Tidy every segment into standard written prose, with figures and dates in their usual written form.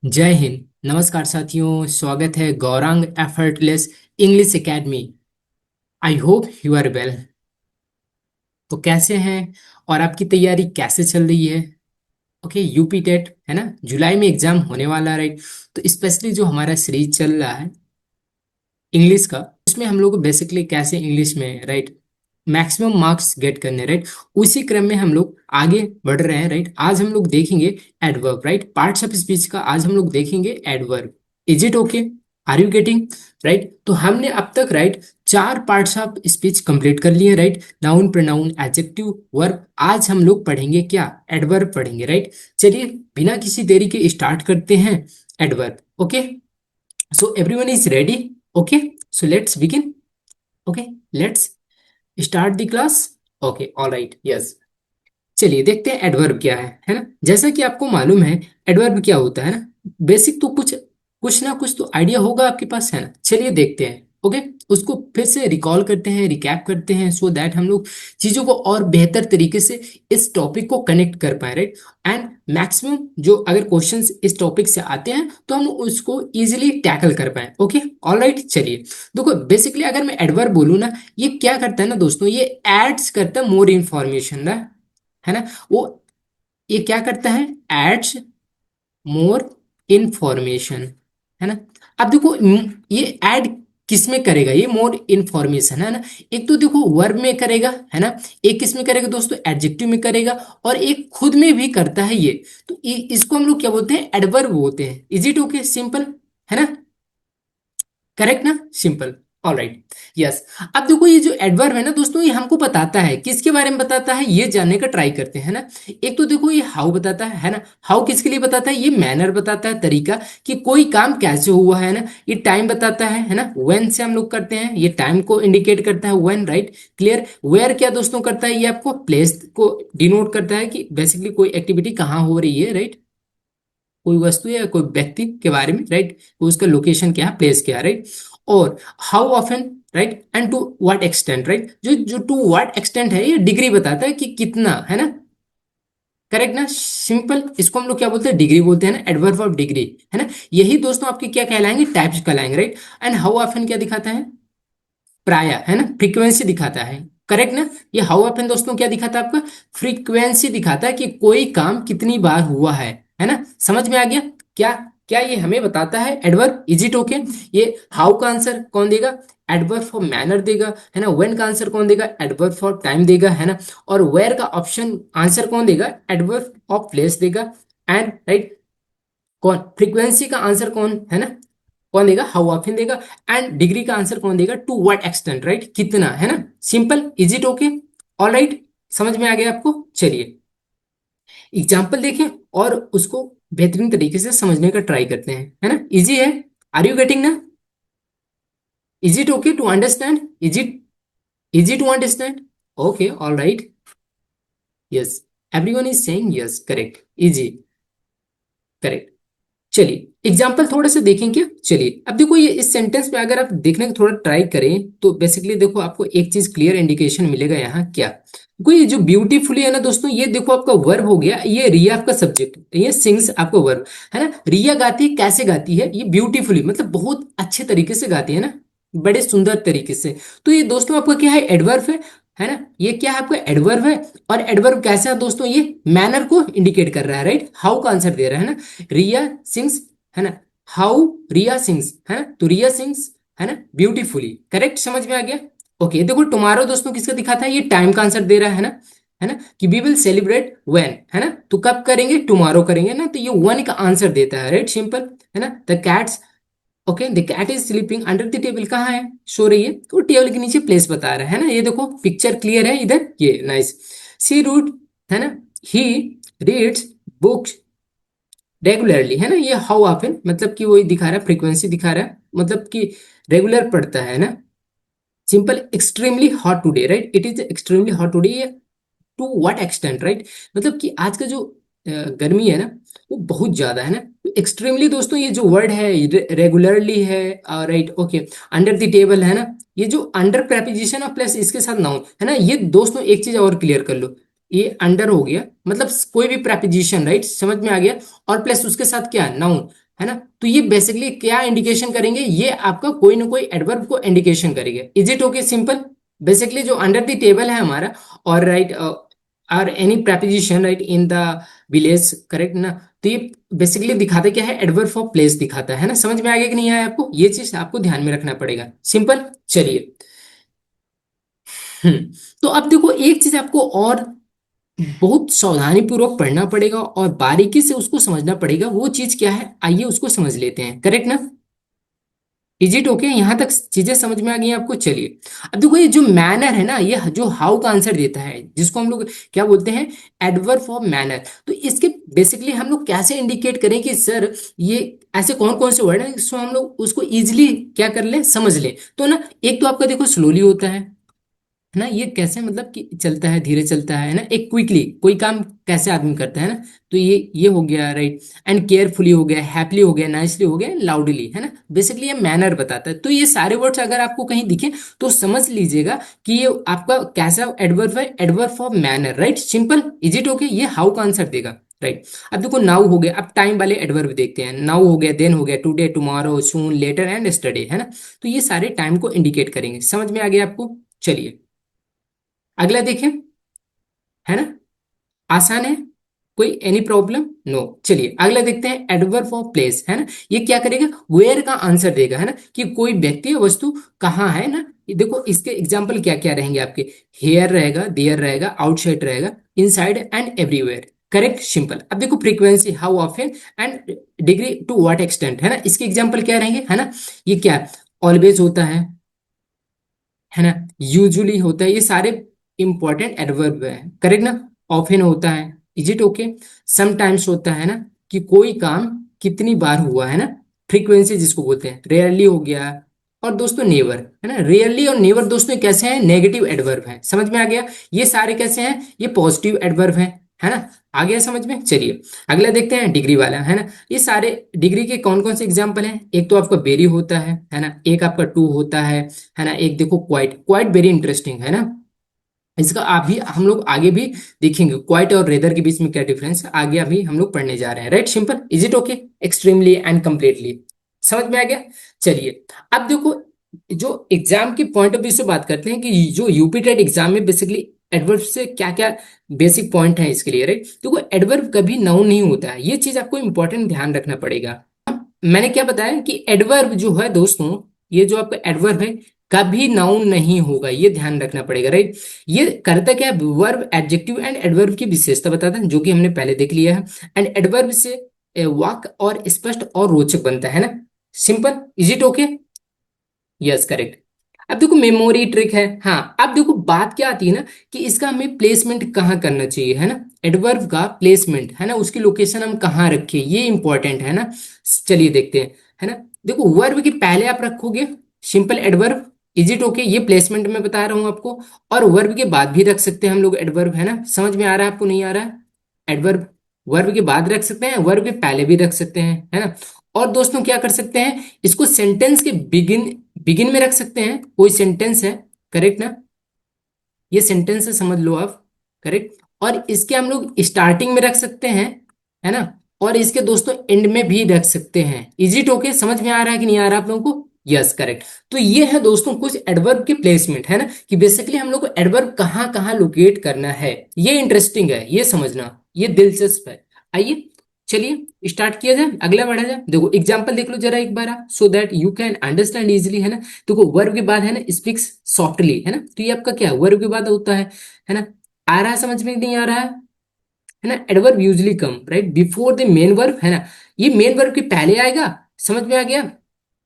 जय हिंद। नमस्कार साथियों, स्वागत है Gaurang Effortless English Academy. I hope you are well. तो कैसे हैं और आपकी तैयारी कैसे चल रही है? ओके, यूपी टेट है ना, जुलाई में एग्जाम होने वाला, राइट? तो स्पेशली जो हमारा सीरीज चल रहा है इंग्लिश का, उसमें हम लोग बेसिकली कैसे इंग्लिश में, राइट, मैक्सिमम मार्क्स गेट करने, राइट, उसी क्रम में हम लोग आगे बढ़ रहे हैं, राइट। आज हम लोग देखेंगे adverb, right, parts of speech का आज हम लोग देखेंगे adverb. Is it okay? Are you getting? Right, तो हमने अब तक, राइट, चार पार्ट्स ऑफ स्पीच कंप्लीट कर लिए, right, noun, pronoun, adjective, verb. आज हम लोग पढ़ेंगे क्या? एडवर्ब पढ़ेंगे, राइट। चलिए बिना किसी देरी के स्टार्ट करते हैं adverb. Okay, so everyone is ready? Okay, so let's begin. Okay, let's start the class. Okay, all right, yes. चलिए देखते हैं एडवर्ब क्या है ना। जैसा कि आपको मालूम है एडवर्ब क्या होता है ना, बेसिक तो कुछ कुछ ना कुछ तो आइडिया होगा आपके पास, है ना। चलिए देखते हैं। ओके, उसको फिर से रिकॉल करते हैं, रिकैप करते हैं, सो दैट हम लोग चीजों को और बेहतर तरीके से इस टॉपिक को कनेक्ट कर पाए, राइट। एंड मैक्सिमम जो अगर क्वेश्चंस इस टॉपिक से आते हैं तो हम उसको इजीली टैकल कर पाए। Okay, all right. चलिए देखो, बेसिकली अगर मैं एडवर्ब बोलूँ ना, ये क्या करता है ना दोस्तों, ये एड्स करता है मोर इन्फॉर्मेशन ना, है ना। वो ये क्या करता है? एड्स मोर इंफॉर्मेशन, है ना। अब देखो ये ऐड किस में करेगा? ये मोर इंफॉर्मेशन, है ना। एक तो देखो वर्ब में करेगा, है ना। एक किस में करेगा दोस्तों? एडजेक्टिव में करेगा। और एक खुद में भी करता है ये। तो इसको हम लोग क्या बोलते हैं? एडवर्ब बोलते हैं। Is it okay? सिंपल, है ना। करेक्ट ना? सिंपल। All right, yes. अब देखो ये जो एडवर्ब है ना दोस्तों, ये हमको बताता है, किसके बारे में बताता है, ये जानने का ट्राई करते हैं ना। एक तो देखो ये हाउ बताता है ना। हाउ किसके लिए बताता है? ये मैनर बताता है, तरीका, कि कोई काम कैसे हुआ है ना। ये टाइम बताता है ना। व्हेन से हम लोग करते हैं, ये टाइम को इंडिकेट करता है, व्हेन, राइट, क्लियर। वेयर क्या दोस्तों करता है? ये आपको प्लेस को डिनोट करता है कि बेसिकली कोई एक्टिविटी कहाँ हो रही है, राइट। कोई वस्तु या कोई व्यक्ति के बारे में, राइट, उसका लोकेशन क्या है, प्लेस क्या है, राइट। और how often, right, and to what extent, right. जो जो टू व्हाट एक्सटेंट है, ये डिग्री बताता है कि कितना, है ना। करेक्ट ना? सिंपल। इसको हम लोग क्या बोलते हैं? डिग्री बोलते हैं ना, एडवर्ब ऑफ डिग्री, है ना। यही दोस्तों आपके क्या कहलाएंगे? टाइप्स कहलाएंगे, राइट। एंड हाउ ऑफन क्या दिखाता है? प्राय, है ना, फ्रीक्वेंसी दिखाता है। करेक्ट ना? ये हाउ ऑफन दोस्तों क्या दिखाता है? आपका फ्रीक्वेंसी दिखाता है कि कोई काम कितनी बार हुआ है ना। समझ में आ गया? क्या क्या ये हमें बताता है एडवर्ब? Is it okay? ये हाउ का आंसर कौन देगा? एडवर्ब फॉर मैनर देगा, है ना। व्हेन का आंसर कौन देगा? एडवर्ब फॉर टाइम देगा, है ना। और वेयर का ऑप्शन आंसर कौन देगा? एडवर्ब ऑफ प्लेस देगा। एंड राइट, कौन फ्रीक्वेंसी का आंसर कौन है ना, कौन देगा? हाउ ऑफन देगा। एंड डिग्री का आंसर कौन देगा? टू व्हाट एक्सटेंट, राइट, कितना, है ना। Simple. Is it okay? All right, समझ में आ गया आपको? चलिए एग्जाम्पल देखें और उसको बेहतरीन तरीके से समझने का ट्राई करते हैं, है ना। इजी है। आर यू गेटिंग ना? Is it okay to understand? Easy to understand? Okay, all right, yes. Everyone is saying yes, correct, easy, correct. चलिए एग्जाम्पल थोड़ा सा देखें क्या? चलिए अब देखो, ये इस सेंटेंस में अगर आप देखने का थोड़ा ट्राई करें तो बेसिकली देखो आपको एक चीज क्लियर इंडिकेशन मिलेगा यहाँ क्या। देखो ये जो ब्यूटीफुली है ना दोस्तों, ये देखो आपका वर्ब हो गया, ये रिया आपका सब्जेक्ट, ये सिंग्स आपका वर्ब, है ना। रिया गाती है, कैसे गाती है? ये ब्यूटीफुली, मतलब बहुत अच्छे तरीके से गाती है ना, बड़े सुंदर तरीके से। तो ये दोस्तों आपका क्या है? एडवर्ब है ना। ये क्या है? आपका एडवर्ब है। और एडवर्ब कैसा है दोस्तों? ये मैनर को इंडिकेट कर रहा है, राइट। हाउ का आंसर दे रहा है ना। रिया सिंग्स, है ना। हाउ रिया सिंग्स, है ना। तो रिया सिंग्स, है ना, ब्यूटीफुली, करेक्ट। समझ में आ गया? ओके देखो टुमारो दोस्तों किसका दिखाता है? ये टाइम का आंसर दे रहा है ना, कि वी विल सेलिब्रेट व्हेन, है ना। तो कब करेंगे? टुमारो करेंगे ना, तो ये वन का आंसर देता है, राइट, सिंपल, है ना। The cats, okay, the cat is sleeping under the table, कहाँ है? सो रही है, तो टेबल के नीचे प्लेस बता रहा है ना। ये देखो पिक्चर क्लियर है इधर, ये नाइस। सी रूड, है ना, ही रीड्स बुक्स रेगुलरली, है ना। ये हाउ ऑफन मतलब कि वही दिखा रहा है, फ्रीक्वेंसी दिखा रहा है, मतलब कि रेगुलर पढ़ता है ना। Simple. Extremely hot today, right, it is extremely hot today. ये टू व्हाट एक्सटेंट, राइट, मतलब कि आज का जो गर्मी है ना, वो बहुत ज्यादा है ना। एक्सट्रीमली दोस्तों ये जो वर्ड है रेगुलरली है, right, okay. Under the table, है ना, ये जो अंडर प्रेपोजिशन ऑफ प्लस इसके साथ नाउन, है ना। ये दोस्तों एक चीज और क्लियर कर लो, ये अंडर हो गया मतलब कोई भी प्रेपोजिशन, राइट, समझ में आ गया। और प्लस उसके साथ क्या? नाउन। है ना। तो ये बेसिकली क्या इंडिकेशन करेंगे, ये आपका कोई ना कोई एडवर्ब को इंडिकेशन करेंगे। Is it okay, simple. Basically जो अंडर द टेबल है हमारा, और राइट, और any preposition right in the village, correct ना। तो ये बेसिकली दिखाता क्या है, एडवर्ब फॉर प्लेस दिखाता है ना। समझ में आ गया कि नहीं आया आपको, ये चीज आपको ध्यान में रखना पड़ेगा, सिंपल। चलिए। हम्म। तो अब देखो, एक चीज आपको और बहुत सावधानी पूर्वक पढ़ना पड़ेगा और बारीकी से उसको समझना पड़ेगा। वो चीज क्या है, आइए उसको समझ लेते हैं, करेक्ट ना। इज इट ओके, यहां तक चीजें समझ में आ गई आपको। चलिए। अब देखो, ये जो मैनर है ना, ये जो हाउ का आंसर देता है, जिसको हम लोग क्या बोलते हैं, एडवर्ब फॉर मैनर। तो इसके बेसिकली हम लोग कैसे इंडिकेट करें कि सर ये ऐसे कौन कौन से वर्ड है, सो हम लोग उसको इजिली क्या कर ले, समझ ले। तो ना, एक तो आपका देखो स्लोली होता है ना, ये कैसे मतलब कि चलता है, धीरे चलता है ना। एक क्विकली कोई काम कैसे आदमी करता है ना, तो ये हो गया राइट। एंड केयरफुली हो गया, हैप्पीली हो गया, नाइसली हो गया, लाउडली, है ना। बेसिकली ये मैनर बताता है। तो ये सारे वर्ड्स अगर आपको कहीं दिखे तो समझ लीजिएगा कि ये आपका कैसा एडवर्ब है, adverb for manner, right, simple. Is it okay, ये हाउ का आंसर देगा, राइट। अब देखो, नाउ हो गया, अब टाइम वाले एडवर्ब देखते हैं। नाउ हो गया, देन हो गया, today, tomorrow, soon, later and study, है ना। तो ये सारे टाइम को इंडिकेट करेंगे। समझ में आ गया आपको। चलिए, अगला देखें, है ना, आसान है, कोई एनी प्रॉब्लम नो। चलिए अगला देखते हैं, एडवर्ब ऑफ प्लेस, है ना। ये क्या करेगा, वेयर का आंसर देगा, है ना, कि कोई व्यक्ति या वस्तु कहाँ है ना। ये देखो, इसके एग्जाम्पल क्या क्या रहेंगे आपके, हेयर रहेगा, देयर रहेगा, आउटसाइड रहेगा, inside and everywhere, correct, simple. अब देखो, frequency, how often and degree to what extent, है ना। इसके एग्जाम्पल क्या रहेंगे, है ना। ये क्या, ऑलवेज होता है ना, यूजुअली होता है, ये सारे इंपॉर्टेंट एडवर्ब है, करेक्ट ना। ऑफन होता है, इज इट ओके। समटाइम्स होता है ना, कि कोई काम कितनी बार हुआ, है ना। फ्रीक्वेंसी जिसको बोलते हैं, रेयरली हो गया। और दोस्तों नेवर, है ना। रेयरली और नेवर दोस्तों कैसे हैं, नेगेटिव एडवर्ब हैं, समझ में आ गया। ये सारे कैसे हैं, ये पॉजिटिव एडवर्ब हैं, है ना। आ गया समझ में। चलिए अगला देखते हैं, डिग्री वाला, है ना। ये सारे डिग्री के कौन कौन से एग्जाम्पल हैं, एक तो आपका वेरी होता है ना, एक आपका टू होता है ना, एक देखो क्वाइट, क्वाइट वेरी इंटरेस्टिंग, है ना। इसका अभी हम लोग आगे भी देखेंगे, क्वाइट और रेदर के बीच में क्या डिफरेंस है, आगे अभी हम लोग पढ़ने जा रहे हैं, right, simple. Is it okay, extremely and completely, समझ में आ गया। चलिए, अब देखो, जो एग्जाम के पॉइंट ऑफ व्यू से बात करते हैं कि जो यूपी टेट एग्जाम में बेसिकली एडवर्ब से क्या क्या बेसिक पॉइंट है इसके लिए, राइट। देखो, एडवर्ब कभी नाउन नहीं होता है, ये चीज आपको इंपॉर्टेंट ध्यान रखना पड़ेगा। मैंने क्या बताया कि एडवर्ब जो है दोस्तों, ये जो आपका एडवर्ब है, कभी नाउन नहीं होगा, ये ध्यान रखना पड़ेगा, राइट। ये करता क्या है, वर्ब, एडजेक्टिव एंड एडवर्ब की विशेषता बताता है, जो कि हमने पहले देख लिया है। एंड एडवर्ब से वाक्य और स्पष्ट और रोचक बनता है ना, simple. Is it okay, yes, correct. अब देखो, मेमोरी ट्रिक है, हाँ। अब देखो, बात क्या आती है ना, कि इसका हमें प्लेसमेंट कहाँ करना चाहिए, है ना। एडवर्ब का प्लेसमेंट, है ना, उसकी लोकेशन हम कहाँ रखें, ये इंपॉर्टेंट है ना। चलिए देखते हैं, है ना। देखो, वर्ब के पहले आप रखोगे simple adverb, is it okay, ये प्लेसमेंट में बता रहा हूं आपको। और वर्ब के बाद भी रख सकते हैं हम लोग एडवर्ब, है ना। समझ में आ रहा है आपको, नहीं आ रहा है, एडवर्ब वर्ब के बाद रख सकते हैं, वर्ब के पहले भी रख सकते हैं, है ना। और दोस्तों क्या कर सकते हैं, इसको सेंटेंस के बिगिन बिगिन में रख सकते हैं, कोई सेंटेंस है, करेक्ट ना, ये सेंटेंस है, समझ लो आप, करेक्ट। और इसके हम लोग स्टार्टिंग में रख सकते हैं, है ना। और इसके दोस्तों एंड में भी रख सकते हैं। इज इट ओके, समझ में आ रहा है कि नहीं आ रहा आप लोगों को, यस, करेक्ट। तो ये है दोस्तों कुछ एडवर्ब के प्लेसमेंट, है ना, कि बेसिकली हम लोग को एडवर्ब कहाँ कहाँ लोकेट करना है। ये इंटरेस्टिंग है, ये समझना, ये दिलचस्प है। आइए, चलिए स्टार्ट किया जाए, अगला बढ़ा जाए। देखो एग्जांपल देख लो जरा एक बार आप, so that you can understand easily, है ना। देखो, वर्ब के बाद है ना, स्पीक्स सॉफ्टली, है ना। तो ये आपका क्या वर्ब के बाद होता है ना। आ रहा है समझ में, नहीं आ रहा है ना। Adverb usually come right before the main verb, है ना। ये मेन वर्ब के पहले आएगा, समझ में आ गया,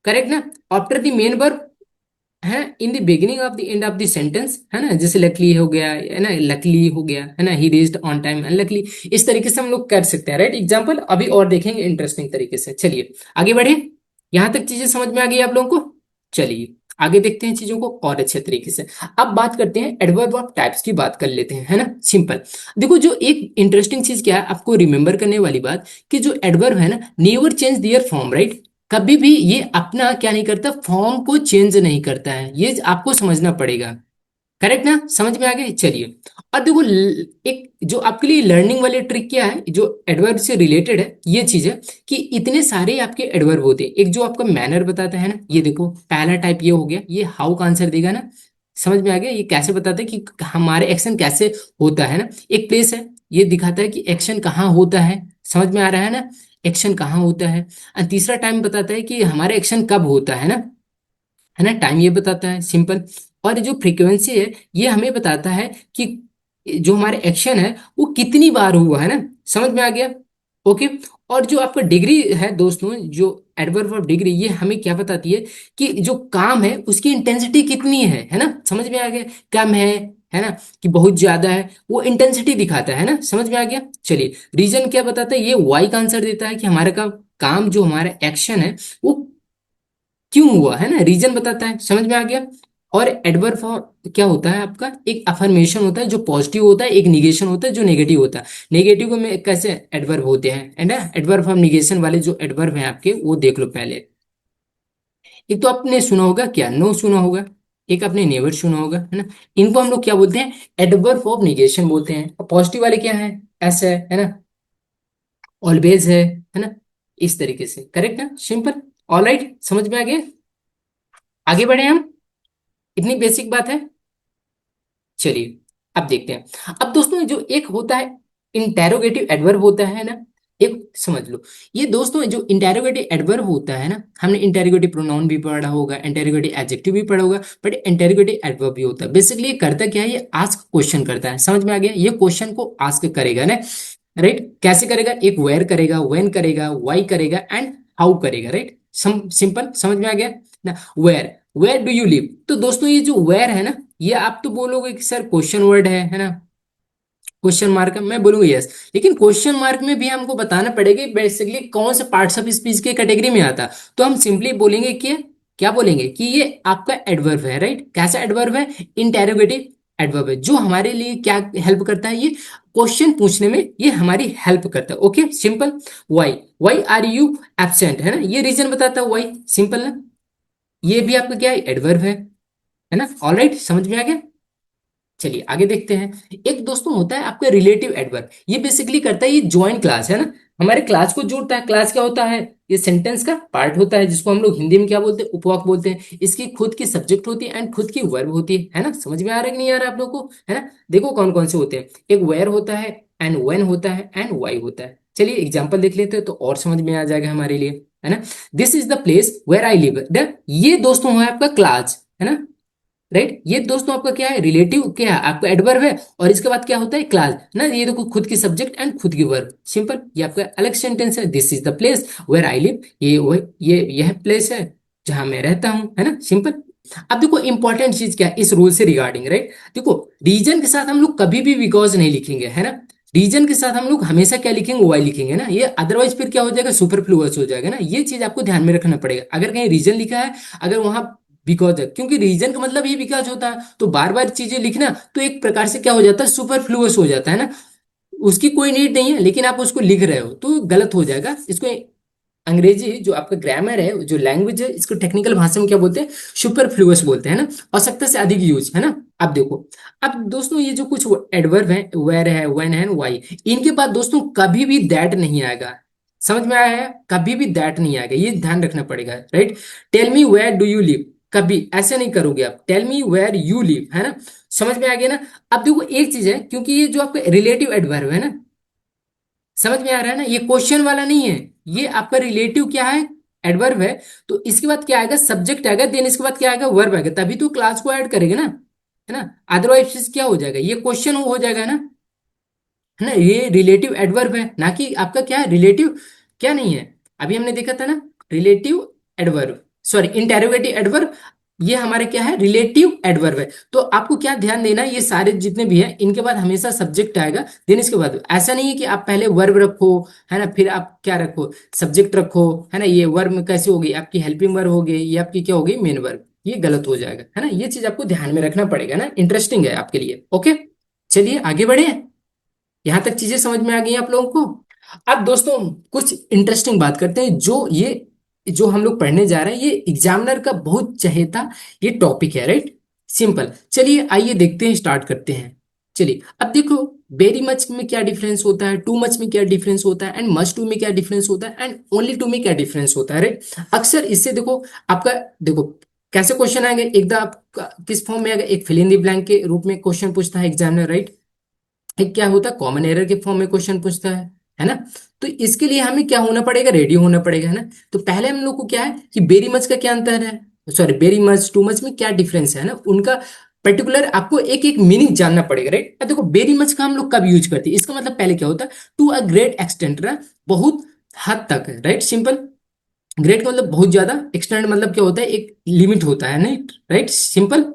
करेक्ट ना। आफ्टर द मेन वर्ब, है in the beginning of the end of the sentence, है ना। जैसे लकली हो गया, है ना, लकली हो गया, है ना, ही reached on time and luckily. इस तरीके से हम लोग कर सकते हैं, राइट। एग्जांपल अभी और देखेंगे इंटरेस्टिंग तरीके से। चलिए आगे बढ़े, यहां तक चीजें समझ में आ गई आप लोगों को। चलिए आगे देखते हैं चीजों को और अच्छे तरीके से। अब बात करते हैं एडवर्ब ऑफ टाइप्स की, बात कर लेते हैं, है ना, सिंपल। देखो, जो एक इंटरेस्टिंग चीज क्या है आपको रिमेंबर करने वाली बात, कि जो एडवर्ब है ना, नेवर चेंज दियर फॉर्म, राइट। कभी भी ये अपना क्या नहीं करता, फॉर्म को चेंज नहीं करता है, ये आपको समझना पड़ेगा। करेक्ट ना, समझ में आ गए। चलिए, और देखो एक जो आपके लिए लर्निंग वाले ट्रिक क्या है, जो एडवर्ब से रिलेटेड है, ये चीज है कि इतने सारे आपके एडवर्ब होते हैं। एक जो आपका मैनर बताता है ना, ये देखो पहला टाइप ये हो गया, ये हाउ का आंसर देगा ना। समझ में आ गया, ये कैसे बताता है कि हमारे एक्शन कैसे होता है ना। एक प्लेस है, ये दिखाता है कि एक्शन कहाँ होता है। समझ में आ रहा है ना, एक्शन कहाँ होता है। और तीसरा टाइम बताता है कि हमारे एक्शन कब होता है ना, टाइम ये बताता है, सिंपल। और जो फ्रीक्वेंसी है, ये हमें बताता है कि जो हमारे एक्शन है वो कितनी बार हुआ है ना। समझ में आ गया, ओके। और जो आपका डिग्री है दोस्तों, जो एडवर्ब ऑफ डिग्री, ये हमें क्या बताती है कि जो काम है उसकी इंटेंसिटी कितनी है ना। समझ में आ गया, कम है ना, कि बहुत ज्यादा है, वो इंटेंसिटी दिखाता है ना। समझ में आ गया। चलिए, रीजन क्या बताता है, ये वाई का आंसर देता है कि हमारे का काम, जो हमारा एक्शन है वो क्यों हुआ है ना, रीजन बताता है। समझ में आ गया। और एडवर्ब फॉर क्या होता है आपका, एक अफर्मेशन होता है जो पॉजिटिव होता है, एक निगेशन होता है जो नेगेटिव होता है। नेगेटिव को में कैसे एडवर्ब होते हैं, है ना। एडवर्ब फॉर निगेशन वाले जो एडवर्ब हैं आपके, वो देख लो पहले। एक तो आपने सुना होगा क्या, नो सुना होगा। एक आपने नेवर सुना होगा, है ना। इनको हम लोग क्या बोलते हैं, एडवर्ब ऑफ निगेशन बोलते हैं। और पॉजिटिव वाले क्या है, एस है ना, ऑलवेज है ना। इस तरीके से, करेक्ट ना, सिंपल। ऑलराइट, समझ में आ गया। आगे बढ़े हम, इतनी बेसिक बात है। चलिए, अब देखते हैं। अब दोस्तों, जो एक होता है इंटेरोगेटिव एडवर्ब होता है ना, एक समझ लो। ये दोस्तों जो इंटेरोगेटिव एडवर्ब होता है ना, हमने इंटेरोगेटिव प्रोनाउन भी पढ़ा होगा, इंटेरोगेटिव एडजेक्टिव भी पढ़ा होगा, बट इंटेरोगेटिव एडवर्ब भी होता है। बेसिकली ये करता क्या है, ये आस्क क्वेश्चन करता है। समझ में आ गया, ये क्वेश्चन को आस्क करेगा ना, राइट। कैसे करेगा, एक वेयर करेगा, व्हेन करेगा, वाई करेगा एंड हाउ करेगा, राइट। सिंपल, समझ में आ गया ना। Where, where do you live, तो दोस्तों ये जो वेयर है ना, ये आप तो बोलोगे कि सर क्वेश्चन वर्ड है ना, क्वेश्चन मार्क है, मैं बोलूंगा यस। लेकिन क्वेश्चन मार्क में भी हमको बताना पड़ेगा बेसिकली कौन से पार्ट्स ऑफ स्पीच के कैटेगरी में आता। तो हम सिंपली बोलेंगे कि क्या बोलेंगे कि ये आपका एडवर्ब है, राइट। कैसा एडवर्ब है, इंटेरोगेटिव एडवर्ब है, जो हमारे लिए क्या हेल्प करता है, ये क्वेश्चन पूछने में ये हमारी हेल्प करता है। Okay, simple. Why, why are you absent, है ना, ये रीजन बताता है वाई, सिंपल ना। ये भी आपका क्या है, एडवर्ब है ना। ऑलराइट, समझ में आ गया। चलिए आगे देखते हैं। एक दोस्तों होता है आपका रिलेटिव एडवर्ब, ये बेसिकली करता है, ये ज्वाइन क्लास है ना, हमारे क्लास को जोड़ता है। क्लास क्या होता है, ये सेंटेंस का पार्ट होता है, जिसको हम लोग हिंदी में क्या बोलते हैं, उपवाक बोलते हैं। इसकी खुद की सब्जेक्ट होती है एंड खुद की वर्ब होती है ना। समझ में आ रहा है कि नहीं आ रहा है आप लोग को, है ना। देखो कौन कौन से होते हैं, एक वेयर होता है एंड व्हेन होता है एंड वाई होता है। चलिए एग्जाम्पल देख लेते हैं तो और समझ में आ जाएगा हमारे लिए, है ना। This is the place where I live, ये दोस्तों है आपका क्लास, है ना, राइट। ये दोस्तों आपका क्या है, रिलेटिव क्या है, आपका एडवर्ब है। और इसके बाद क्या होता है, क्लास ना, ये देखो खुद की सब्जेक्ट एंड खुद की वर्ब, सिंपल। ये आपका अलग सेंटेंस है, this is the place where I live, ये यह प्लेस है जहां मैं रहता हूं, है ना, सिंपल। अब देखो इंपॉर्टेंट चीज क्या है इस रूल से रिगार्डिंग, राइट। देखो, रीजन के साथ हम लोग कभी भी बिकॉज नहीं लिखेंगे, है ना। रीजन के साथ हम लोग हमेशा क्या लिखेंगे, वाई लिखेंगे ना, ये अदरवाइज फिर क्या हो जाएगा, सुपरफ्लुअस हो जाएगा ना। ये चीज आपको ध्यान में रखना पड़ेगा। अगर कहीं रीजन लिखा है, अगर वहां बिकॉज है, क्योंकि रीजन का मतलब ही बिकॉज होता है, तो बार बार चीजें लिखना तो एक प्रकार से क्या हो जाता है, सुपरफ्लुअस हो जाता है ना। उसकी कोई नीड नहीं है, लेकिन आप उसको लिख रहे हो तो गलत हो जाएगा। इसको अंग्रेजी जो आपका ग्रामर है, जो लैंग्वेज है, इसको टेक्निकल भाषा में क्या बोलते हैं, सुपरफ्लुअस बोलते हैं ना। आवश्यकता से अधिक यूज, है ना। अब देखो, अब दोस्तों ये जो कुछ एडवर्ब है, वेयर है, व्हेन है, वाई, इनके बाद दोस्तों कभी भी दैट नहीं आएगा। समझ में आया है, कभी भी दैट नहीं आएगा, ये ध्यान रखना पड़ेगा, right. Tell me where do you live, कभी ऐसे नहीं करोगे आप, tell me where you live, है ना। समझ में आ गया ना। अब देखो एक चीज है, क्योंकि ये जो आपका रिलेटिव एडवर्ब है ना, समझ में आ रहा है ना, ये क्वेश्चन वाला नहीं है, ये आपका रिलेटिव क्या है, एडवर्ब है। तो इसके बाद क्या आएगा, सब्जेक्ट आएगा, देन इसके बाद क्या आएगा, वर्ब आएगा, तभी तो क्लास को ऐड करेगा ना, है ना। अदरवाइज क्या हो जाएगा, ये क्वेश्चन हो जाएगा ना, है ना। ये रिलेटिव एडवर्ब है, ना कि आपका क्या है, रिलेटिव क्या नहीं है। अभी हमने देखा था ना, relative adverb, sorry interrogative adverb, ये हमारे क्या है, रिलेटिव एडवर्ब है। तो आपको क्या ध्यान देना है, ये सारे जितने भी हैं इनके बाद हमेशा सब्जेक्ट आएगा, देन इसके बाद ऐसा नहीं है कि आप पहले वर्ब रखो, है ना, फिर आप क्या रखो, सब्जेक्ट रखो, है ना। ये वर्ब में कैसे होगी, आपकी हेल्पिंग वर्ब होगी, ये आपकी क्या होगी, मेन वर्ब, ये गलत हो जाएगा, है ना। ये चीज आपको ध्यान में रखना पड़ेगा ना, इंटरेस्टिंग है आपके लिए, ओके। चलिए आगे बढ़े, यहां तक चीजें समझ में आ गई आप लोगों को। अब दोस्तों कुछ इंटरेस्टिंग बात करते हैं, जो हम लोग पढ़ने जा रहे हैं, ये एग्जामिनर का बहुत चहेता ये टॉपिक है, राइट। सिंपल। चलिए आइए देखते हैं, स्टार्ट करते हैं। चलिए अब देखो, वेरी मच में क्या डिफरेंस होता है, टू मच में क्या डिफरेंस होता है, एंड मच टू में क्या डिफरेंस होता है, एंड ओनली टू में क्या डिफरेंस होता है, राइट। अक्सर इससे देखो आपका, देखो कैसे क्वेश्चन आएंगे, एकदम आपका किस फॉर्म में आएगा, एक फिल इन द ब्लैंक के रूप में क्वेश्चन पूछता है एग्जामिनर, राइट। एक क्या होता है, कॉमन एरर के फॉर्म में क्वेश्चन पूछता है ना। तो इसके लिए हमें क्या होना पड़ेगा, रेडी होना पड़ेगा, है ना। तो पहले हम लोग को क्या है कि बेरी मच का क्या अंतर है, sorry very much too much में क्या डिफरेंस है ना, उनका पर्टिकुलर आपको एक एक मीनिंग जानना पड़ेगा, राइट। अब देखो बेरी मच का हम लोग कब यूज करते हैं, इसका मतलब पहले क्या होता है, टू अ ग्रेट एक्सटेंट, बहुत हद तक, राइट सिंपल। ग्रेट का मतलब बहुत ज्यादा, एक्सटेंड मतलब क्या होता है, एक लिमिट होता है ना, राइट सिंपल,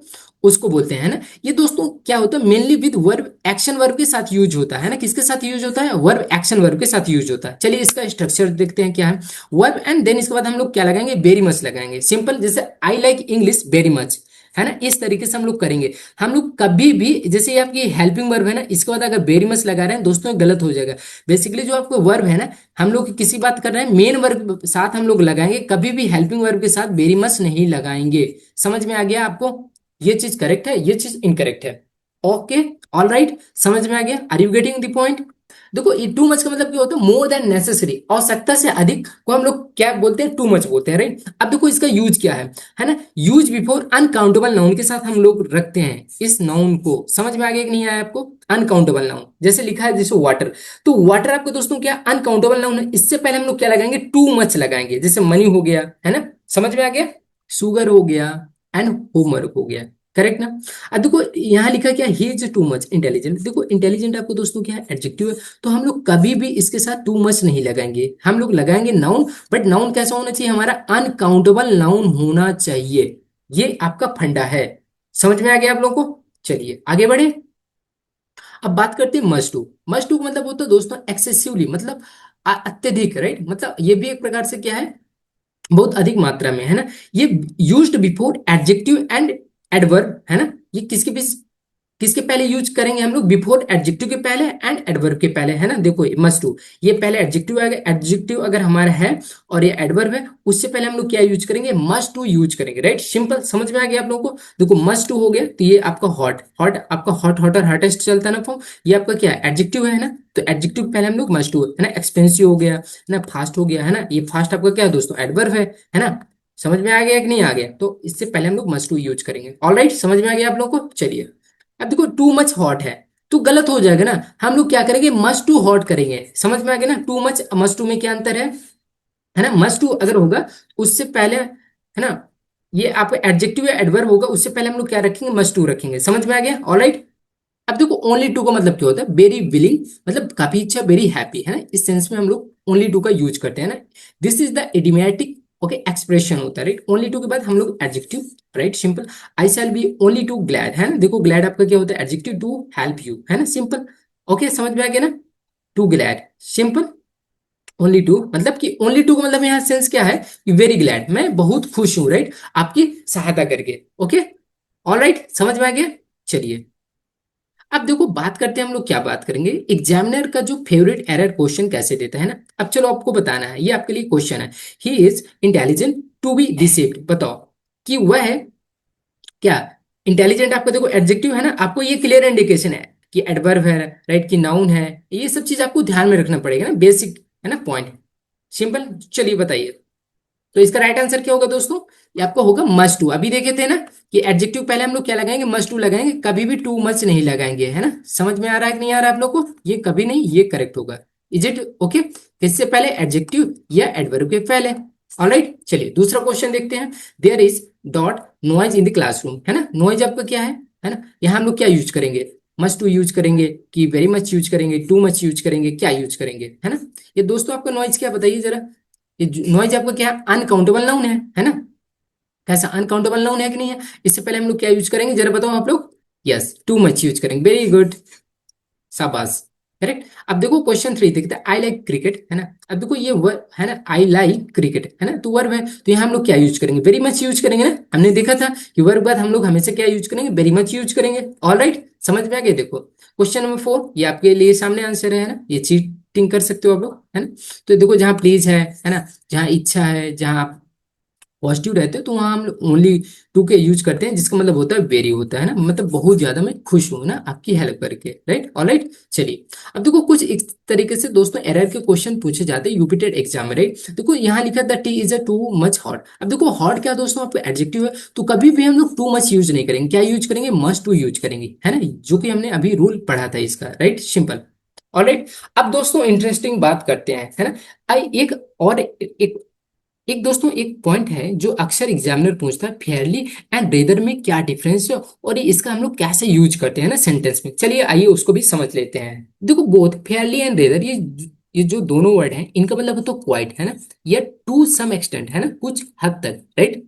उसको बोलते हैं ना। ये दोस्तों क्या होता है, mainly with verb action verb के साथ यूज होता है ना, किसके साथ यूज होता है, वर्ब एक्शन वर्ब के साथ यूज होता है। चलिए इसका स्ट्रक्चर देखते हैं क्या है, वर्ब एंड देन इसके बाद हम लोग क्या लगाएंगे, वेरी मच लगाएंगे, सिंपल। जैसे I like English very much, है ना, इस तरीके से हम लोग करेंगे। हम लोग कभी भी, जैसे ये आपकी हेल्पिंग वर्ब है ना, इसके बाद अगर वेरी मच लगा रहे हैं दोस्तों, ये गलत हो जाएगा। बेसिकली जो आपको वर्ब है ना, हम लोग किसी बात कर रहे हैं, मेन वर्ब साथ हम लोग लगाएंगे, कभी भी हेल्पिंग वर्ब के साथ वेरी मच नहीं लगाएंगे। समझ में आ गया आपको, ये चीज करेक्ट है, ये चीज इनकरेक्ट है। ओके, ऑल राइट, समझ में आ गया, are you getting the point. देखो ये टू मच का मतलब क्या होता है, मोर देन नेसेसरी, आवश्यकता से अधिक को हम लोग क्या बोलते हैं, टू मच बोलते हैं, राइट। अब देखो इसका यूज क्या है ना, यूज बिफोर अनकाउंटेबल नाउन के साथ हम लोग रखते हैं इस नाउन को। समझ में आ गया कि नहीं आया आपको, अनकाउंटेबल नाउन जैसे लिखा है, जैसे वाटर, तो वाटर आपको दोस्तों क्या अनकाउंटेबल नाउन है, इससे पहले हम लोग क्या लगाएंगे, टू मच लगाएंगे। जैसे मनी हो गया, है ना, समझ में आ गया, शुगर हो गया, एंड होमवर्क हो गया, करेक्ट ना। अब देखो यहाँ लिखा क्या, he is too much intelligent. देखो इंटेलिजेंट आपको दोस्तों क्या है, एडजेक्टिव है, तो हम लोग कभी भी इसके साथ टू मच नहीं लगाएंगे, हम लोग लगाएंगे नाउन। बट नाउन कैसा होना चाहिए हमारा, अनकाउंटेबल नाउन होना चाहिए, ये आपका फंडा है। समझ में आ गया आप लोगों को, चलिए आगे बढ़े। अब बात करते हैं मस्ट टू। मस्ट टू का मतलब होता है दोस्तों एक्सेसिवली, मतलब अत्यधिक, राइट, मतलब ये भी एक प्रकार से क्या है, बहुत अधिक मात्रा में, है ना। ये used before adjective and adverb, है ना। ये किसके पहले यूज करेंगे हम लोग, बिफोर एडजेक्टिव के पहले एंड एडवर्ब के पहले, है ना। देखो मस्ट टू, ये पहले एडजेक्टिव आएगा, एडजेक्टिव अगर हमारा है और ये एडवर्ब है, उससे पहले हम लोग क्या यूज करेंगे, मस्ट टू यूज करेंगे, राइट सिंपल। समझ में आ गया आप लोगों को। देखो मस्ट टू हो गया, तो ये आपका हॉट हॉट, आपका हॉट हॉटर हॉटेस्ट चलता है ना फॉर्म, ये आपका क्या है, एडजेक्टिव है ना। तो एडजेक्टिव पहले हम लोग मस्ट टू, है ना, एक्सपेंसिव हो गया, है ना, फास्ट हो गया, है ना, ये फास्ट आपका क्या है दोस्तों, एडवर्ब है ना। समझ में आ गया कि नहीं आ गया, तो इससे पहले हम लोग मस्ट टू यूज करेंगे, ऑल राइट, समझ में आ गया आप लोगों को, चलिए। अब देखो टू मच हॉट है, तो गलत हो जाएगा ना, हम लोग क्या करेंगे, मस्ट टू हॉट करेंगे। समझ में आ गया ना, टू मच मस्ट टू में क्या अंतर है ना। मस्ट टू अगर होगा उससे पहले, है ना, ये आपका एडजेक्टिव या एडवर्ब होगा, उससे पहले हम लोग क्या रखेंगे, मस्ट टू रखेंगे। समझ में आ गया, ऑलराइट। अब देखो ओनली टू का मतलब क्या होता है, वेरी विलिंग, मतलब काफी इच्छा, वेरी हैप्पी, है ना, इस सेंस में हम लोग ओनली टू का यूज करते हैं ना। This is the idiomatic, okay, expression होता है, राइट। ओनली टू के बाद हम लोग adjective, right simple. I shall be only too glad, है ना, देखो ग्लैड आपका क्या होता है, एडजेक्टिव टू हेल्प यू, है ना, सिंपल। ओके, समझ में आ गया ना, too glad, simple. Only too मतलब कि ओनली टू का मतलब यहाँ सेंस क्या है, कि वेरी ग्लैड, मैं बहुत खुश हूं, राइट, आपकी सहायता करके। ओके, ऑल राइट, समझ में आ गया, चलिए। अब देखो बात करते हैं हम लोग, क्या बात करेंगे, एग्जामिनर का जो फेवरेट एरर क्वेश्चन कैसे देता है ना। अब चलो आपको बताना है, ये आपके लिए क्वेश्चन है, he is intelligent to be deceived, बताओ कि वह है क्या इंटेलिजेंट। आपका देखो एडजेक्टिव है ना, आपको ये क्लियर इंडिकेशन है कि एडवर्ब है, राइट, कि नाउन है, ये सब चीज आपको ध्यान में रखना पड़ेगा ना, बेसिक, है ना, पॉइंट, सिंपल। चलिए बताइए, तो इसका राइट आंसर क्या होगा दोस्तों, ये आपको होगा मस्ट टू। अभी देखे थे ना कि एडजेक्टिव पहले हम लोग क्या लगाएंगे, मस्ट टू लगाएंगे, कभी भी टू मच नहीं लगाएंगे, है ना। समझ में आ रहा है कि नहीं आ रहा है आप लोग को, ये कभी नहीं, ये करेक्ट होगा, इज इट ओके। किससे पहले, एडजेक्टिव या एडवर्ब के पहले, ऑलराइट। चलिए दूसरा क्वेश्चन देखते हैं, there is dot noise in the classroom, है ना। नॉइज आपका क्या है ना, यहाँ हम लोग क्या यूज करेंगे, मस्ट टू यूज करेंगे कि वेरी मच यूज करेंगे, टू मच यूज करेंगे, क्या यूज करेंगे, है ना। ये दोस्तों आपका नॉइज क्या, बताइए जरा। ये नॉइज आपका क्या है, अनकाउंटेबल नाउन है ना। कैसा अनकाउंटेबल नाउन है कि नहीं है, इससे पहले हम लोग क्या यूज करेंगे, जरा बताओ आप लोग, यस टू मच यूज करेंगे, वेरी गुड, शाबाश, करेक्ट। अब देखो क्वेश्चन थ्री देखते हैं, आई लाइक क्रिकेट, है ना। अब देखो ये वर्ब है ना, आई लाइक क्रिकेट, है ना, तो वर्ब है, तो यहाँ हम लोग क्या यूज करेंगे, वेरी मच यूज करेंगे ना। हमने देखा था कि वर्ब बाद हम लोग हमेशा क्या यूज करेंगे, वेरी मच यूज करेंगे, ऑल राइट, समझ में आ गया। देखो क्वेश्चन नंबर फोर, ये आपके लिए सामने आंसर है ना, ये चीटिंग कर सकते हो आप लोग, है ना। तो देखो जहाँ प्लीज है ना, जहाँ इच्छा है, जहाँ पॉजिटिव रहते हैं तो वहां हम ओनली टू के यूज करते हैं, जिसका मतलब होता है वेरी होता है ना, मतलब बहुत ज्यादा मैं खुश हूं ना आपकी हेल्प करके, राइट। ऑलराइट, चलिए अब देखो कुछ इस तरीके से दोस्तों एरर के क्वेश्चन पूछे जाते हैं यूपीटेड एग्जाम में, राइट। देखो यहाँ लिखा था T is a too much hot. अब देखो हॉट क्या दोस्तों, आपको एडजेक्टिव है, तो कभी भी हम लोग टू मच यूज नहीं करेंगे, क्या यूज करेंगे, मस्ट टू यूज करेंगे, है ना, जो कि हमने अभी रूल पढ़ा था इसका, राइट, सिंपल। ऑलराइट, अब दोस्तों इंटरेस्टिंग बात करते हैं, है ना। आई एक और एक दोस्तों एक पॉइंट है जो अक्सर एग्जामिनर पूछता है, फेयरली एंड रेदर में क्या डिफरेंस है और ये इसका हम लोग कैसे यूज करते हैं ना सेंटेंस में। चलिए आइए उसको भी समझ लेते हैं। देखो बोथ फेयरली एंड रेदर, ये जो दोनों वर्ड हैं इनका मतलब तो क्वाइट है ना, या टू सम एक्सटेंट है ना, कुछ हद तक, राइट।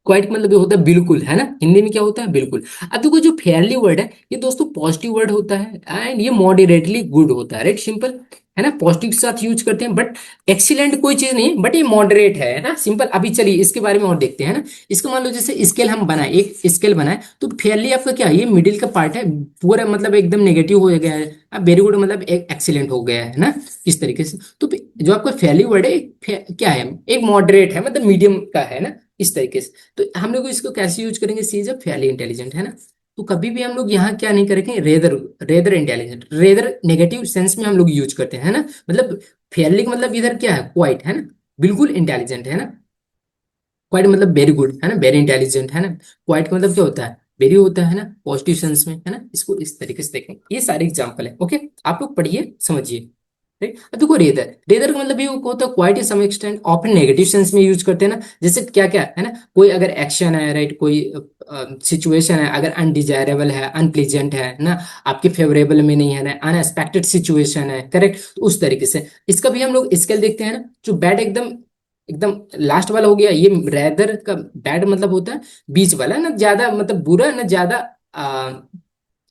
क्वाइट मतलब ये होता है बिल्कुल, है ना, हिंदी में क्या होता है बिल्कुल। अब देखो जो फेयरली वर्ड है ये दोस्तों पॉजिटिव वर्ड होता है, एंड ये मॉडरेटली गुड होता है, राइट, सिंपल, है ना, पॉजिटिव के साथ यूज करते हैं। बट एक्सीलेंट कोई चीज नहीं है, बट ये मॉडरेट है ना, सिंपल। अभी चलिए इसके बारे में और देखते हैं ना। इसको मान लो जैसे स्केल हम बनाए, एक स्केल बनाए, तो फेयरली आपका क्या है, ये मिडिल का पार्ट है, पूरा मतलब एकदम नेगेटिव हो गया है, अब वेरी गुड मतलब एक एक्सीलेंट हो गया है ना, इस तरीके से। तो जो आपका फेयरली वर्ड है क्या है, एक मॉडरेट है, मतलब मीडियम का है ना, इस तरीके से। तो हम लोग इसको कैसे यूज करेंगे, सी इज अ फेयरली इंटेलिजेंट, है ना। तो कभी भी हम लोग यहाँ क्या नहीं करेंगे, rather, rather intelligent, rather negative sense में हम लोग यूज करते हैं, है ना, मतलब फेयरली का मतलब इधर क्या है, क्वाइट, है ना, बिल्कुल इंटेलिजेंट, है ना। क्वाइट मतलब वेरी गुड, है ना, वेरी इंटेलिजेंट, है ना। क्वाइट का मतलब क्या होता है, वेरी होता है ना, पॉजिटिव सेंस में, है ना। इसको इस तरीके से देखें, ये सारे एग्जाम्पल है, ओके। आप लोग पढ़िए समझिए, राइट। अब देखो रेदर, रेदर का मतलब ये होता है quite some extent, often negative sense में यूज करते हैं ना। जैसे क्या क्या है ना, कोई अगर एक्शन है, राइट, कोई सिचुएशन है, अगर अनडिजायरेबल है, अनप्लीजेंट है ना, आपके फेवरेबल में नहीं है ना, अनएक्सपेक्टेड सिचुएशन है, करेक्ट, तो उस तरीके से। इसका भी हम लोग स्केल देखते हैं ना, जो बैड एकदम एकदम लास्ट वाला हो गया, ये रेदर का बैड मतलब होता है बीच वाला, ना ज्यादा मतलब बुरा, ना ज्यादा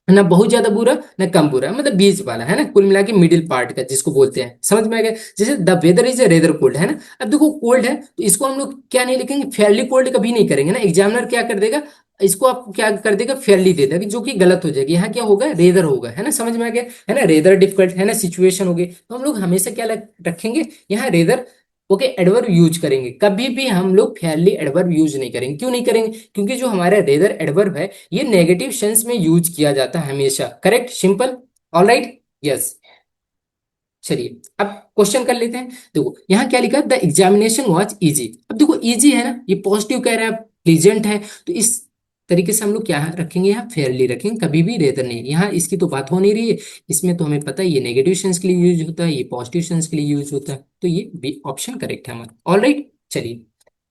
ना बहुत ज्यादा बुरा, ना कम बुरा, मतलब बीच वाला, है ना, कुल मिला के मिडिल पार्ट का जिसको बोलते हैं, समझ में आ गया। जैसे the weather is rather cold, है ना। अब देखो कोल्ड है तो इसको हम लोग क्या नहीं लिखेंगे, फेयरली कोल्ड कभी नहीं करेंगे ना, एग्जामिनर क्या कर देगा, इसको आपको क्या कर देगा, फेयरली दे देगा, जो कि गलत हो जाएगी। यहाँ क्या होगा, रेदर होगा, है ना, समझ में आ गया, है ना, रेदर डिफिकल्ट, है ना, सिचुएशन हो गई, तो हम लोग हमेशा क्या रखेंगे यहाँ, रेदर, ओके, एडवर्ब यूज करेंगे। कभी भी हम लोग फेयरली एडवर्ब यूज नहीं करेंगे, क्यों नहीं करेंगे, क्योंकि जो हमारा रेदर एडवर्ब है ये नेगेटिव सेंस में यूज किया जाता है हमेशा, करेक्ट, सिंपल। Alright, yes. चलिए अब क्वेश्चन कर लेते हैं। देखो यहाँ क्या लिखा, द एग्जामिनेशन वॉज इजी। अब देखो इजी है ना, ये पॉजिटिव कह रहा है, प्लीजेंट है, तो इस तरीके से हम लोग क्या रखेंगे, यहाँ फेयरली रखेंगे, कभी भी रेदर नहीं। यहाँ इसकी तो बात हो नहीं रही है, इसमें तो हमें पता है ये नेगेटिव सेंस के लिए यूज होता है, ये पॉजिटिव सेंस के लिए यूज होता है, तो ये बी ऑप्शन करेक्ट है हमारा। ऑलराइट, चलिए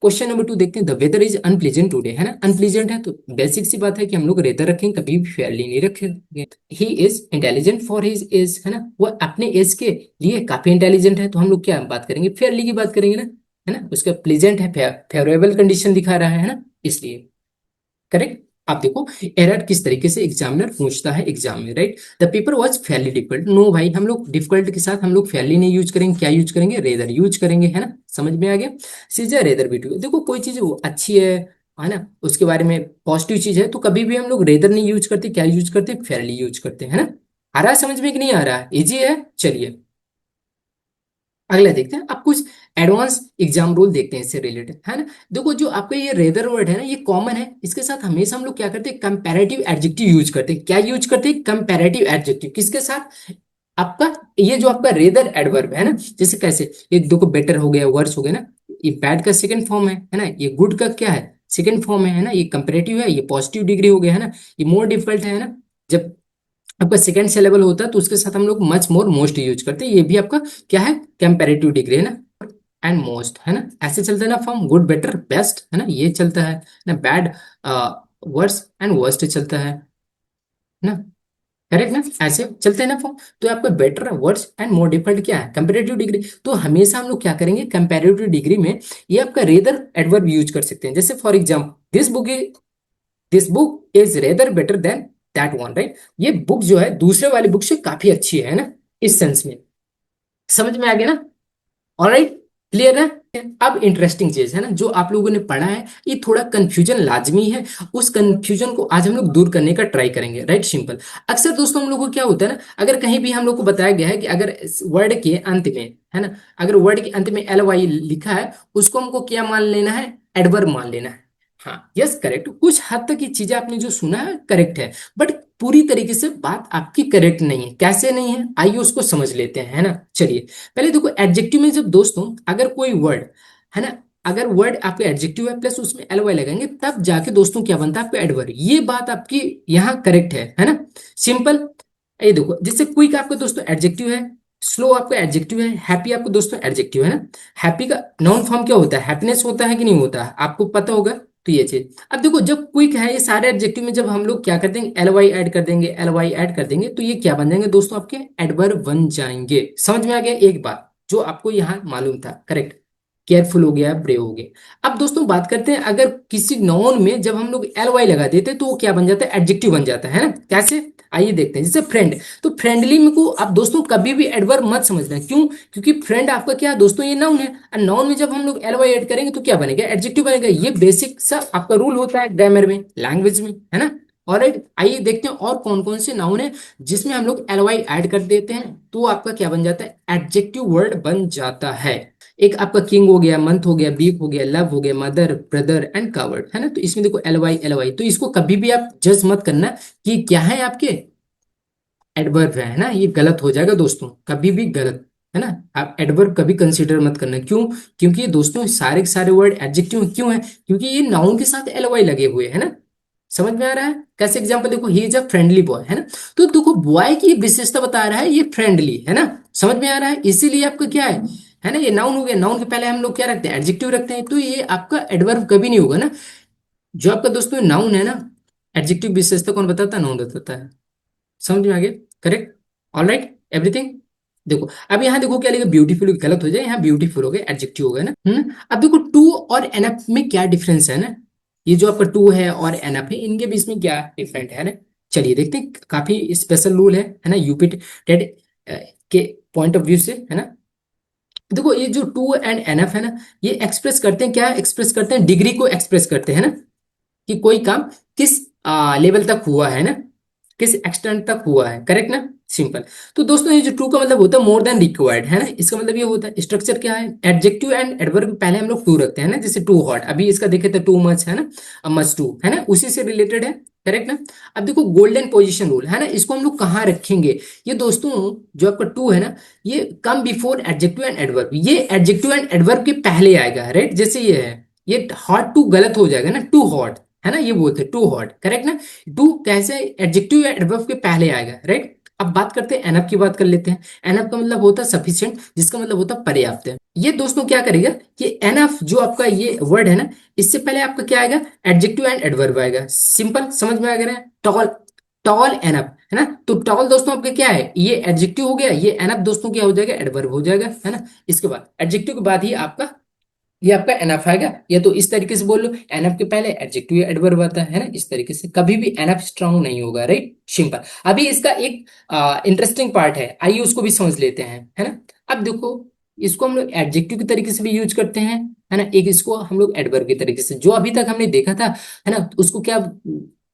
क्वेश्चन नंबर 2 देखते हैं। The weather is unpleasant today, है ना, अनप्लीजेंट है तो बेसिक सी बात है कि हम लोग रेदर रखेंगे, कभी भी फेयरली नहीं रखेंगे। ही is intelligent for his age, है ना, वो अपने एज के लिए काफी इंटेलिजेंट है, तो हम लोग क्या बात करेंगे, फेयरली की बात करेंगे ना, है ना। उसका प्लीजेंट है, फेवरेबल कंडीशन दिखा रहा है ना, इसलिए करेक्ट। आप देखो एरर किस तरीके से एग्जामिनर पूछता है एग्जाम में, right. The paper was fairly difficult, no भाई, हम लोग डिफिकल्ट के साथ हम लोग फेयरली नहीं यूज करेंगे, क्या यूज करेंगे, रेदर यूज करेंगे, है ना, समझ में आ गया। सीजर रेदर भी टू, देखो कोई चीज वो अच्छी है ना, उसके बारे में पॉजिटिव चीज है, तो कभी भी हम लोग रेदर नहीं यूज करते, क्या यूज करते, फेयरली यूज करते हैं, है ना। आ रहा है समझ में कि नहीं आ रहा है, इजी है। चलिए अगला देखते हैं, आप कुछ एडवांस एग्जाम रूल देखते हैं इससे रिलेटेड, है ना। देखो जो आपका ये रेदर वर्ड है ना, ये कॉमन है, इसके साथ हमेशा हम लोग क्या करते हैं, कंपैरेटिव एडजेक्टिव यूज करते हैं, क्या यूज करते हैं, कंपैरेटिव एडजेक्टिव, किसके साथ, आपका ये जो आपका रेदर एडवर्ब है ना, जैसे कैसे, ये देखो बेटर हो गया, वर्स हो गया ना, ये बैड का सेकंड फॉर्म है ना, ये गुड का क्या है, सेकंड फॉर्म है ना, ये कंपैरेटिव है, ये पॉजिटिव डिग्री हो गया, है ना, ये मोर डिफिकल्ट है ना, जब आपका सेकंड सिलेबल होता है तो उसके साथ हम लोग मच मोर मोस्ट यूज करते हैं, ये भी आपका क्या है, कंपैरेटिव डिग्री, है ना, एंड मोस्ट, है ना, ऐसे चलता है ना फॉर्म, गुड बेटर बेस्ट, है ना, ये चलता है ना, बैड वर्स एंड वर्स्ट चलता है ना, करेक्ट ना, ऐसे चलते हैं ना फॉर्म। तो आपका better worse and more difficult क्या है, कंपैरेटिव डिग्री, तो हमेशा हम लोग क्या करेंगे, कंपैरेटिव डिग्री में ये आपका रेदर एडवर्ब यूज कर सकते हैं। जैसे for example this book is rather better than that one, right, ये बुक जो है दूसरे वाली बुक से काफी अच्छी है ना, इस सेंस में, समझ में आ गया ना। ऑलराइट, क्लियर है। अब इंटरेस्टिंग चीज है ना जो आप लोगों ने पढ़ा है, ये थोड़ा कंफ्यूजन लाजमी है। उस कंफ्यूजन को आज हम लोग दूर करने का ट्राई करेंगे, राइट? सिंपल। अक्सर दोस्तों हम लोग को क्या होता है ना, अगर कहीं भी हम लोग को बताया गया है कि अगर वर्ड के अंत में, है ना, अगर वर्ड के अंत में एल वाई लिखा है, उसको हमको क्या मान लेना है? एडवर्ब मान लेना है। हाँ, यस, करेक्ट। कुछ हद तक ये चीजें आपने जो सुना है करेक्ट है, बट पूरी तरीके से बात आपकी करेक्ट नहीं है। कैसे नहीं है, आइए उसको समझ लेते हैं, है ना। चलिए, पहले देखो एडजेक्टिव में जब दोस्तों अगर कोई वर्ड, है ना, अगर वर्ड आपका एडजेक्टिव है प्लस उसमें एल वाई लगाएंगे तब जाके दोस्तों क्या बनता है आपका एडवर्ब। ये बात आपकी यहाँ करेक्ट है ना। सिंपल। ये देखो, जैसे क्विक आपका दोस्तों एडजेक्टिव है, स्लो आपका एडजेक्टिव है, हैप्पी आपका दोस्तों एडजेक्टिव है ना। हैप्पी का नाउन फॉर्म क्या होता है? हैप्पीनेस होता है कि नहीं होता है? आपको पता होगा। तो ये चीज, अब देखो जब क्विक है, ये सारे एडजेक्टिव में जब हम लोग क्या कर देंगे, एल वाई ऐड कर देंगे, एल वाई ऐड कर देंगे, तो ये क्या बन जाएंगे दोस्तों? आपके एडवर्ब बन जाएंगे। समझ में आ गया एक बात जो आपको यहाँ मालूम था? करेक्ट। केयरफुल हो गया, ब्रेव हो गया। अब दोस्तों बात करते हैं, अगर किसी नाउन में जब हम लोग एल वाई लगा देते हैं तो वो क्या बन जाता है? एडजेक्टिव बन जाता है ना। कैसे? आइए देखते हैं। जैसे फ्रेंड, तो फ्रेंडली में को आप दोस्तों कभी भी एडवर्ब मत समझना। क्यों? क्योंकि फ्रेंड आपका क्या है दोस्तों? ये नाउन है, और नाउन में जब हम लोग एल वाई ऐड करेंगे तो क्या बनेगा? एडजेक्टिव बनेगा। ये बेसिक सा आपका रूल होता है ग्रामर में, लैंग्वेज में, है ना। और आइए देखते हैं और कौन कौन से नाउन है जिसमें हम लोग एल वाई ऐड कर देते हैं तो आपका क्या बन जाता है? एडजेक्टिव वर्ड बन जाता है। एक आपका किंग हो गया, मंथ हो गया, वीक हो गया, लव हो गया, मदर, ब्रदर एंड कवर्ड, है ना। तो इसमें देखो एल वाई एल वाई, तो इसको कभी भी आप जज मत करना कि क्या है आपके एडवर्ब है ना। ये गलत हो जाएगा दोस्तों, कभी भी गलत, है ना। आप एडवर्ब कभी कंसीडर मत करना। क्यों? क्योंकि ये दोस्तों सारे के सारे वर्ड एडजेक्टिव क्यों है? क्योंकि ये नाउन के साथ एल वाई लगे हुए है ना। समझ में आ रहा है? कैसे एग्जांपल देखो, he is a friendly boy, है ना। तो देखो बॉय की विशेषता बता रहा है, ये फ्रेंडली है ना। समझ में आ रहा है? इसीलिए आपका क्या है ना, ये नाउन हो गया। नाउन के पहले हम लोग क्या रखते हैं? एडजेक्टिव रखते हैं। तो ये आपका एडवर्ब कभी नहीं होगा ना। जो आपका दोस्तों नाउन है ना, एडजेक्टिव विशेषता कौन बताता है? नाउन बताता है। समझ में आ गया? करेक्ट। All right, everything. देखो अब यहाँ देखो क्या लिखा, ब्यूटीफुल गलत हो जाए, यहाँ ब्यूटीफुल हो गया, एडजेक्टिव हो गया ना। अब देखो टू और एनफ में क्या डिफरेंस है ना। ये जो आपका टू है और एनफ है, इनके बीच में क्या डिफरेंट है ना। चलिए देखते हैं, काफी स्पेशल रूल है ना, यूपी टेट के पॉइंट ऑफ व्यू से, है ना। देखो ये जो टू एंड एनफ है ना, ये एक्सप्रेस करते हैं क्या? एक्सप्रेस करते हैं डिग्री को, एक्सप्रेस करते हैं ना, कि कोई काम किस लेवल तक हुआ है ना, किस एक्सटेंट तक हुआ है। करेक्ट ना? सिंपल। तो दोस्तों ये जो टू का मतलब होता है मोर देन रिक्वायर्ड, है ना। इसका मतलब ये होता है, स्ट्रक्चर क्या है? एडजेक्टिव एंड एडवर्ब पहले हम लोग टू रखते हैं ना, जैसे टू हॉट, अभी इसका देखे तो टू मच, है ना, मच टू, है ना, उसी से रिलेटेड है। करेक्ट ना? अब देखो गोल्डन पोजीशन रूल, है ना, इसको हम लोग कहाँ रखेंगे? ये दोस्तों जो आपका टू है ना, ये come before adjective and adverb, ये एडजेक्टिव एंड एडवर्ब के पहले आएगा, राइट। जैसे ये है, ये हॉट टू गलत हो जाएगा ना, टू हॉट, है ना, ये बोलते हैं टू हॉट। करेक्ट ना? टू कैसे एडजेक्टिव या एडवर्ब के पहले आएगा, राइट। अब बात करते हैं एनफ की, बात कर लेते हैं। एनफ का मतलब होता है सफिशिएंट, जिसका मतलब होता है पर्याप्त है। ये दोस्तों क्या करेगा, ये एनफ जो आपका ये वर्ड है ना, इससे पहले आपका क्या आएगा? एडजेक्टिव एंड एडवर्ब आएगा। सिंपल, समझ में आ गया? टॉल, टॉल एनफ, है ना। तो टॉल दोस्तों आपका क्या है? ये एडजेक्टिव हो गया, ये एनफ दोस्तों क्या हो जाएगा? एडवर्ब हो जाएगा, है ना। इसके बाद एडजेक्टिव के बाद ही आपका ये आपका एनफ आएगा। या तो इस तरीके से बोल लो, एनफ के पहले एडजेक्टिव या एडवर्ब आता है ना, इस तरीके से। कभी भी एनफ स्ट्रांग नहीं होगा, राइट। सिंपल। अभी इसका एक इंटरेस्टिंग पार्ट है, आइए उसको भी समझ लेते हैं, है ना। अब देखो, इसको हम लोग एडजेक्टिव के तरीके से भी यूज करते हैं, है ना। एक इसको हम लोग एडवर्ब के तरीके से, जो अभी तक हमने देखा था, है ना, उसको क्या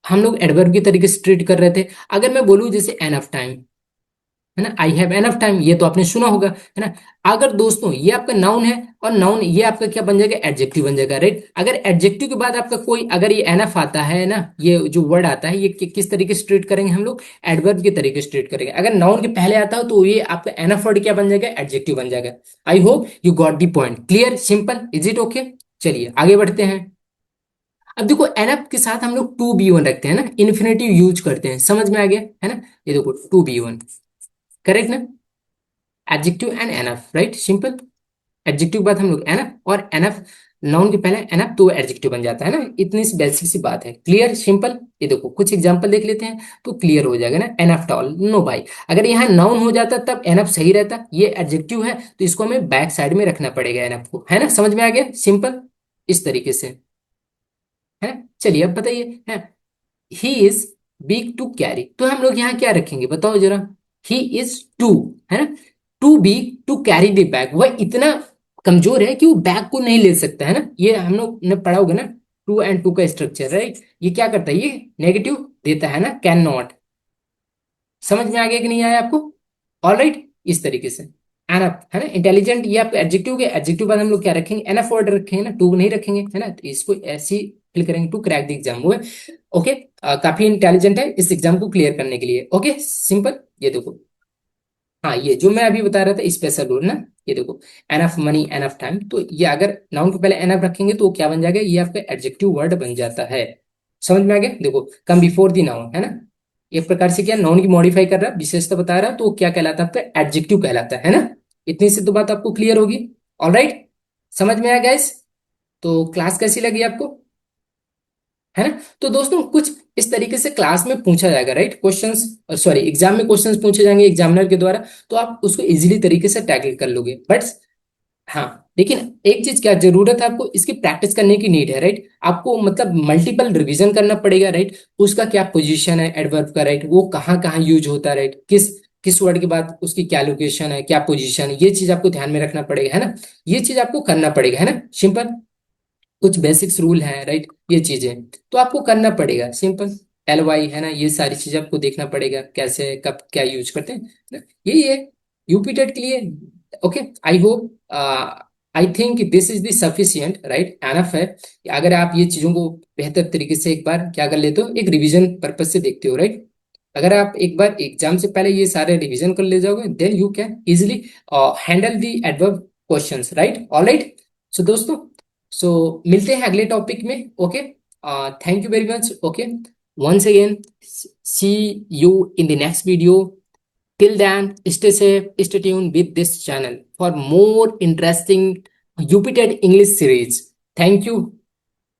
हम लोग एडवर्ब के तरीके से ट्रीट कर रहे थे। अगर मैं बोलूँ जैसे एनफ टाइम, है ना, आई हैव एनफ टाइम, ये तो आपने सुना होगा, है ना। अगर दोस्तों ये आपका नाउन है, और नाउन ये आपका क्या बन जाएगा? एडजेक्टिव बन जाएगा, राइट। अगर एडजेक्टिव के बाद आपका कोई अगर ये एनफ आता है ना, ये जो वर्ड आता है, ये किस तरीके से ट्रीट करेंगे हम लोग? एडवर्ब के तरीके से ट्रीट करेंगे। अगर नाउन के पहले आता हो तो ये आपका एनफ वर्ड क्या बन जाएगा? एडजेक्टिव बन जाएगा। आई hope you got the point. Clear? Simple, is it okay? चलिए आगे बढ़ते हैं। अब देखो एनफ के साथ हम लोग टू बी वन रखते हैं ना, इन्फिनेटिव यूज करते हैं। समझ में आ गया, है ना। ये देखो टू बी वन, करेक्ट ना। Adjective and enough, right, simple. Adjective के बाद हम लोग एनफ, और एनफ नाउन के पहले एनफ तो एडजेक्टिव बन जाता है ना। इतनी सी बेसिक सी बात है। क्लियर? सिंपल। ये देखो कुछ एग्जांपल देख लेते हैं तो क्लियर हो जाएगा ना। एनफ टॉल, नो भाई, अगर यहाँ नाउन हो जाता तब एनफ सही रहता, ये एडजेक्टिव है तो इसको हमें बैक साइड में रखना पड़ेगा एनफ को, है ना। समझ में आ गया? सिंपल, इस तरीके से, है ना। चलिए अब बताइए, है he is big to carry, तो हम लोग यहाँ क्या रखेंगे बताओ जरा। ही इज टू, है ना, too big to carry the bag, वह इतना कमजोर है कि वो बैक को नहीं ले सकता है ना। ये हम लोग ने पढ़ा होगा ना, टू एंड टू का स्ट्रक्चर, राइट। ये क्या करता है, ये नेगेटिव देता है ना, कैन नॉट। समझ में आ गया कि नहीं आया आपको? ऑल राइट, इस तरीके से एनफ है ना। इंटेलिजेंट ये आपका एडजेक्टिव के एडजेक्टिव बाद हम लोग क्या रखेंगे, एनफ वर्ड रखेंगे ना, टू नहीं रखेंगे है ना। तो इसको ऐसे ही फिल करेंगे, टू क्रैक द एग्जाम हुए। ओके, काफी इंटेलिजेंट है इस एग्जाम को क्लियर करने के लिए। ओके सिंपल, ये देखो। हाँ, ये जो मैं अभी बता रहा था स्पेशल रूल ना, ये देखो, एनफ मनी एनफ टाइम, तो ये अगर नाउन के पहले एनफ रखेंगे तो क्या बन जाएगा, ये आपका एडजेक्टिव वर्ड बन जाता है। समझ में आ गया? देखो, कम बिफोर दी नाउन है ना, एक प्रकार से क्या नाउन की मॉडिफाई कर रहा है, विशेषता बता रहा है, तो क्या कहलाता है आपका, एडजेक्टिव कहलाता है ना। इतनी सी तो बात आपको क्लियर होगी। ऑलराइट, समझ में आया गाइस? तो क्लास कैसी लगी आपको, है ना? तो दोस्तों कुछ इस तरीके से क्लास में पूछा जाएगा, राइट, क्वेश्चंस, सॉरी एग्जाम में क्वेश्चंस पूछे जाएंगे एग्जामिनर के द्वारा, तो आप उसको इजीली तरीके से टैकल कर लोगे। बट हाँ, लेकिन एक चीज क्या जरूरत है, आपको इसकी प्रैक्टिस करने की नीड है, राइट। आपको मतलब मल्टीपल रिवीजन करना पड़ेगा, राइट। उसका क्या पोजीशन है एडवर्ब का, राइट, वो कहाँ कहाँ यूज होता है, राइट, किस किस वर्ड के बाद उसकी क्या लोकेशन है, क्या पोजीशन है, ये चीज आपको ध्यान में रखना पड़ेगा, है ना। ये चीज आपको करना पड़ेगा, है ना, सिंपल। कुछ बेसिक्स रूल हैं, राइट, ये चीजें तो आपको करना पड़ेगा, सिंपल। एल वाई है ना, ये सारी चीजें आपको देखना पड़ेगा, कैसे कब क्या यूज करते हैं ना? यही है यूपी टेट के लिए। Okay, I hope, I think this is the sufficient, right, enough है। अगर आप ये चीजों को बेहतर तरीके से एक बार क्या कर लेते हो, एक रिवीजन पर्पज से देखते हो, राइट। अगर आप एक बार एग्जाम से पहले ये सारे रिवीजन कर ले जाओगे, then you can easily handle the adverb questions, right. Alright, so दोस्तों, सो मिलते हैं अगले टॉपिक में। Okay, thank you very much. Okay, once again, see you in the next video. Till then, stay safe, stay tuned with this channel for more interesting UPTED English series. Thank you.